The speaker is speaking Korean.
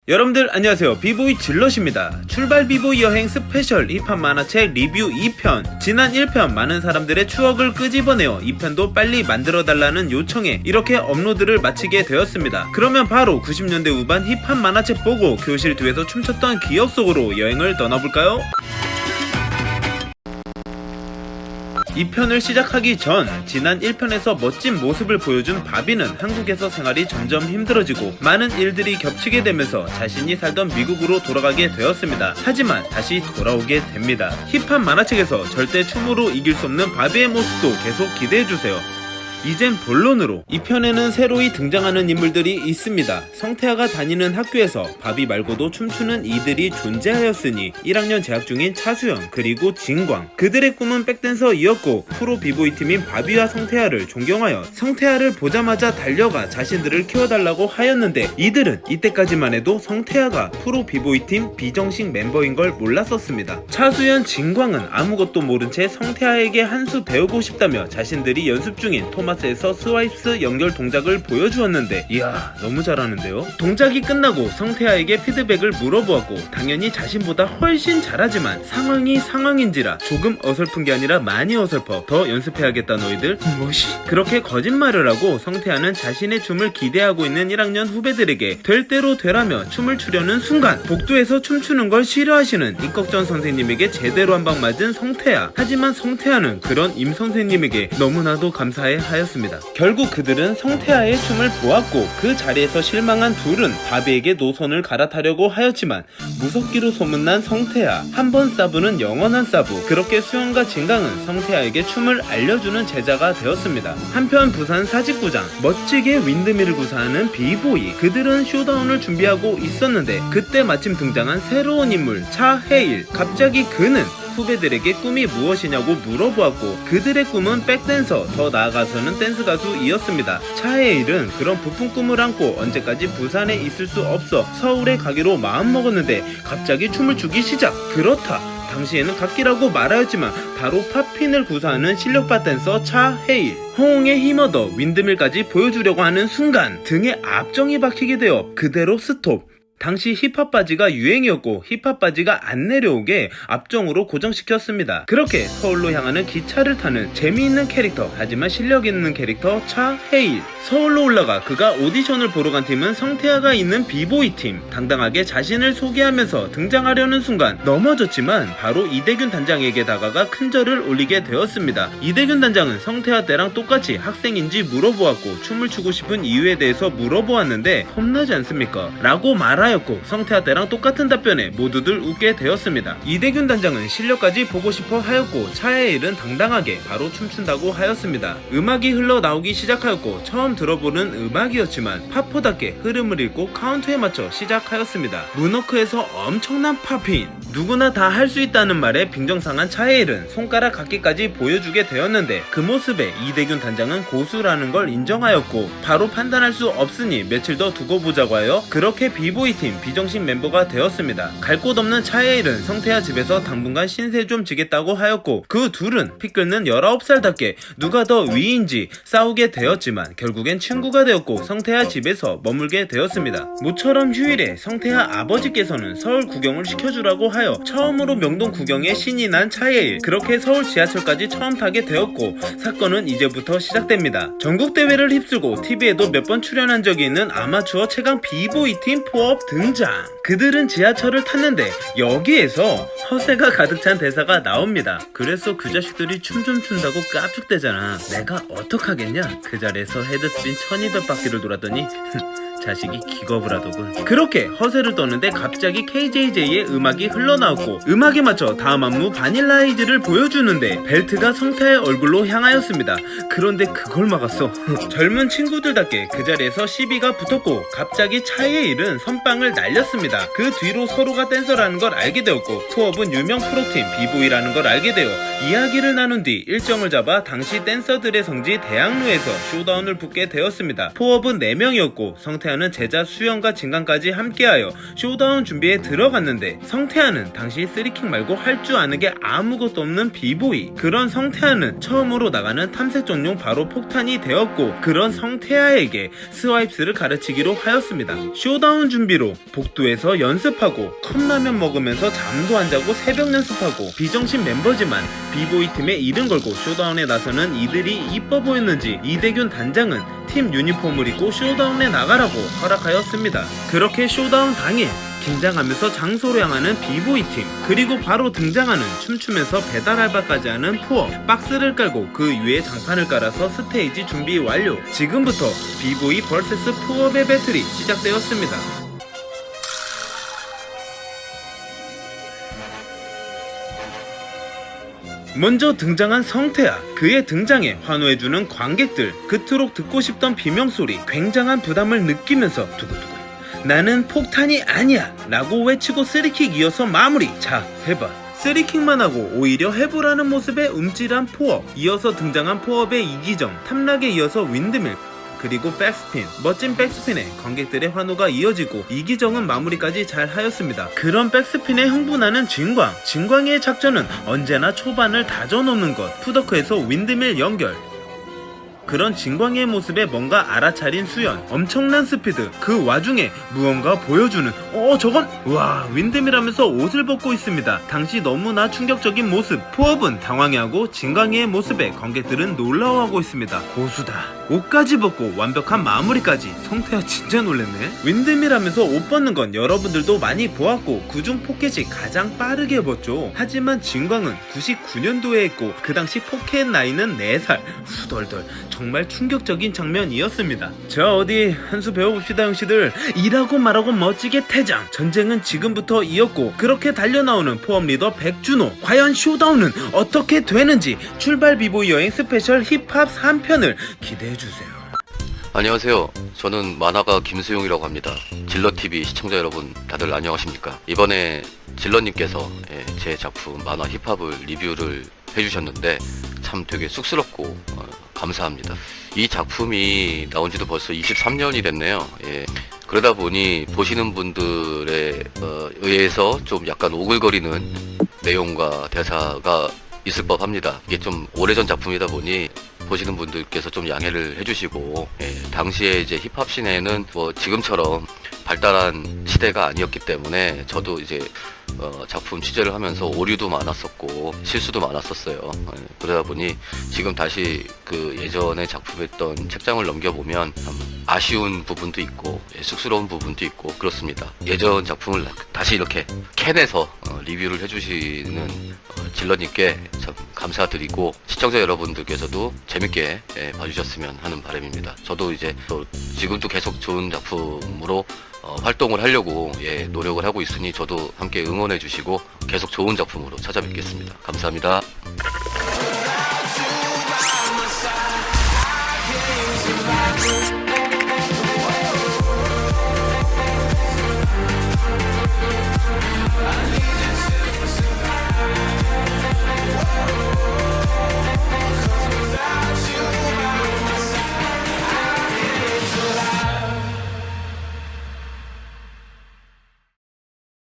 여러분들 안녕하세요. 비보이 질럿입니다. 출발 비보이 여행 스페셜 힙합 만화책 리뷰 2편. 지난 1편 많은 사람들의 추억을 끄집어내어 2편도 빨리 만들어달라는 요청에 이렇게 업로드를 마치게 되었습니다. 그러면 바로 90년대 후반 힙합 만화책 보고 교실 뒤에서 춤췄던 기억 속으로 여행을 떠나볼까요? 2편을 시작하기 전 지난 1편에서 멋진 모습을 보여준 바비는 한국에서 생활이 점점 힘들어지고 많은 일들이 겹치게 되면서 자신이 살던 미국으로 돌아가게 되었습니다. 하지만 다시 돌아오게 됩니다. 힙합 만화책에서 절대 춤으로 이길 수 없는 바비의 모습도 계속 기대해주세요. 이젠 본론으로. 2편에는 새로이 등장하는 인물들이 있습니다. 성태아가 다니는 학교에서 바비 말고도 춤추는 이들이 존재하였으니 1학년 재학 중인 차수연 그리고 진광, 그들의 꿈은 백댄서이었고 프로 비보이 팀인 바비와 성태아를 존경하여 성태아를 보자마자 달려가 자신들을 키워달라고 하였는데 이들은 이때까지만 해도 성태아가 프로 비보이 팀 비정식 멤버인 걸 몰랐었습니다. 차수연, 진광은 아무것도 모른 채 성태아에게 한 수 배우고 싶다며 자신들이 연습 중인 토마스에서 스와이프스 연결 동작을 보여주었는데 이야 너무 잘하는데요. 동작이 끝나고 성태아에게 피드백을 물어보았고 당연히 자신보다 훨씬 잘하지만 상황이 상황인지라 조금 어설픈 게 아니라 많이 어설퍼. 더 연습해야겠다 너희들. 뭐시? 그렇게 거짓말을 하고 성태아는 자신의 춤을 기대하고 있는 1학년 후배들에게 될 대로 되라며 춤을 추려는 순간 복도에서 춤추는 걸 싫어하시는 임꺽전 선생님에게 제대로 한 방 맞은 성태아. 하지만 성태아는 그런 임 선생님에게 너무나도 감사해 하였습니다. 결국 그들은 성태아의 춤을 보았고 그 자리에서 실망한 둘은 바비에게 노선을 갈아타려고 하였지만 무섭기로 소문난 성태아. 한 번 사부는 영원한 사부. 그렇게 수연과 진강은 성태아에게 춤을 알려주는 제자가 되었습니다. 한편 부산 사직구장 멋지게 윈드밀을 구사하는 비보이. 그들은 쇼다운을 준비하고 있었는데 그때 마침 등장한 새로운 인물 차해일. 갑자기 그는 후배들에게 꿈이 무엇이냐고 물어보았고 그들의 꿈은 백댄서, 더 나아가서는 댄스 가수이었습니다. 차해일은 그런 부푼 꿈을 안고 언제까지 부산에 있을 수 없어 서울에 가기로 마음먹었는데 갑자기 춤을 추기 시작. 그렇다. 당시에는 갓기라고 말하였지만 바로 팝핀을 구사하는 실력파 댄서 차해일. 호응에 힘얻어 윈드밀까지 보여주려고 하는 순간 등에 압정이 박히게 되어 그대로 스톱. 당시 힙합 바지가 유행이었고 힙합 바지가 안 내려오게 앞정으로 고정시켰습니다. 그렇게 서울로 향하는 기차를 타는 재미있는 캐릭터, 하지만 실력 있는 캐릭터 차해일. 서울로 올라가 그가 오디션을 보러 간 팀은 성태아가 있는 비보이 팀. 당당하게 자신을 소개하면서 등장하려는 순간 넘어졌지만 바로 이대균 단장에게 다가가 큰절을 올리게 되었습니다. 이대균 단장은 성태아 때랑 똑같이 학생인지 물어보았고 춤을 추고 싶은 이유에 대해서 물어보았는데 험나지 않습니까? 라고 말하였고 성태아 때랑 똑같은 답변에 모두들 웃게 되었습니다. 이대균 단장은 실력까지 보고 싶어 하였고 차해일은 당당하게 바로 춤춘다고 하였습니다. 음악이 흘러나오기 시작하였고 처음 들어보는 음악이었지만 팝포답게 흐름을 읽고 카운트에 맞춰 시작하였습니다. 문워크에서 엄청난 팝인. 누구나 다 할 수 있다는 말에 빈정상한 차해일은 손가락 각기까지 보여주게 되었는데 그 모습에 이대균 단장은 고수라는 걸 인정하였고 바로 판단할 수 없으니 며칠 더 두고 보자고 하여 그렇게 비보이 팀 비정식 멤버가 되었습니다. 갈 곳 없는 차해일은 성태아 집에서 당분간 신세 좀 지겠다고 하였고 그 둘은 피 끓는 19살답게 누가 더 위인지 싸우게 되었지만 결국엔 친구가 되었고 성태아 집에서 머물게 되었습니다. 모처럼 휴일에 성태아 아버지께서는 서울 구경을 시켜주라고 하여 처음으로 명동 구경에 신이 난 차해일. 그렇게 서울 지하철까지 처음 타게 되었고 사건은 이제부터 시작됩니다. 전국대회를 휩쓸고 TV에도 몇 번 출연한 적이 있는 아마추어 최강 비보이 팀 포업 등장. 그들은 지하철을 탔는데 여기에서 허세가 가득 찬 대사가 나옵니다. 그래서 그 자식들이 춤 좀 춘다고 깝죽대잖아. 내가 어떡하겠냐. 그 자리에서 헤드스핀 1200바퀴를 돌았더니 자식이 기겁을 하더군. 그렇게 허세를 떠는데 갑자기 KJJ의 음악이 흘러나왔고 음악에 맞춰 다음 안무 바닐라이즈를 보여주는데 벨트가 성태아의 얼굴로 향하였습니다. 그런데 그걸 막았어. 젊은 친구들답게 그 자리에서 시비가 붙었고 갑자기 차해일은 선빵을 날렸습니다. 그 뒤로 서로가 댄서라는 걸 알게 되었고 포업은 유명 프로팀 비보이라는 걸 알게 되어 이야기를 나눈 뒤 일정을 잡아 당시 댄서들의 성지 대학로에서 쇼다운을 붙게 되었습니다. 포업은 4명이었고 성태아 성태하는 제자 수영과 진강까지 함께하여 쇼다운 준비에 들어갔는데, 성태하는 당시 쓰리킹 말고 할 줄 아는 게 아무것도 없는 비보이. 그런 성태하는 처음으로 나가는 탐색전용 바로 폭탄이 되었고, 그런 성태하에게 스와이프스를 가르치기로 하였습니다. 쇼다운 준비로 복도에서 연습하고 컵라면 먹으면서 잠도 안 자고 새벽 연습하고 비정신 멤버지만 비보이 팀에 이름 걸고 쇼다운에 나서는 이들이 이뻐 보였는지 이대균 단장은 팀 유니폼을 입고 쇼다운에 나가라고 허락하였습니다. 그렇게 쇼다운 당일 긴장하면서 장소로 향하는 비보이 팀, 그리고 바로 등장하는 춤추면서 배달 알바까지 하는 푸업. 박스를 깔고 그 위에 장판을 깔아서 스테이지 준비 완료. 지금부터 비보이 vs 푸업의 배틀이 시작되었습니다. 먼저 등장한 성태아, 그의 등장에 환호해주는 관객들, 그토록 듣고 싶던 비명소리, 굉장한 부담을 느끼면서 두구두구 나는 폭탄이 아니야 라고 외치고 쓰리킥 이어서 마무리. 자, 해봐. 쓰리킥만 하고 오히려 해보라는 모습의 움찔한 포업. 이어서 등장한 포업의 이기정, 탐락에 이어서 윈드밀, 그리고 백스핀. 멋진 백스핀에 관객들의 환호가 이어지고 이기정은 마무리까지 잘 하였습니다. 그런 백스핀에 흥분하는 진광의 작전은 언제나 초반을 다져놓는 것. 푸더크에서 윈드밀 연결. 그런 진광의 모습에 뭔가 알아차린 수연, 엄청난 스피드, 그 와중에 무언가 보여주는 저건 와, 윈드밀하면서 옷을 벗고 있습니다. 당시 너무나 충격적인 모습. 포업은 당황해하고 진광의 모습에 관객들은 놀라워하고 있습니다. 고수다. 옷까지 벗고 완벽한 마무리까지. 성태야 진짜 놀랬네. 윈드밀하면서 옷 벗는 건 여러분들도 많이 보았고 그중 포켓이 가장 빠르게 벗죠. 하지만 진광은 99년도에 했고 그 당시 포켓 나이는 4살. 후덜덜. 정말 충격적인 장면이었습니다. 자, 어디 한 수 배워봅시다 형씨들. 일하고 말하고 멋지게 퇴장. 전쟁은 지금부터 이었고 그렇게 달려나오는 포업 리더 백준호. 과연 쇼다운은 어떻게 되는지 출발 비보이 여행 스페셜 힙합 3편을 기대해주세요. 안녕하세요. 저는 만화가 김수용이라고 합니다. 질러TV 시청자 여러분 다들 안녕하십니까? 이번에 질러님께서 제 작품 만화 힙합을 리뷰를 해주셨는데 참 되게 쑥스럽고 감사합니다. 이 작품이 나온 지도 벌써 23년이 됐네요. 그러다 보니 보시는 분들에 의해서 좀 약간 오글거리는 내용과 대사가 있을 법합니다. 이게 좀 오래전 작품이다 보니 보시는 분들께서 좀 양해를 해주시고, 당시에 이제 힙합 시내는 뭐 지금처럼 발달한 시대가 아니었기 때문에 저도 이제 작품 취재를 하면서 오류도 많았었고 실수도 많았었어요. 그러다 보니 지금 다시 그 예전에 작품했던 책장을 넘겨보면 참 아쉬운 부분도 있고 쑥스러운 부분도 있고 그렇습니다. 예전 작품을 다시 이렇게 캔에서 리뷰를 해주시는 질러님께 참 감사드리고 시청자 여러분들께서도 재밌게 봐주셨으면 하는 바람입니다. 저도 이제 또 지금도 계속 좋은 작품으로 활동을 하려고 노력을 하고 있으니 저도 함께 응원해 주시고 계속 좋은 작품으로 찾아뵙겠습니다. 감사합니다.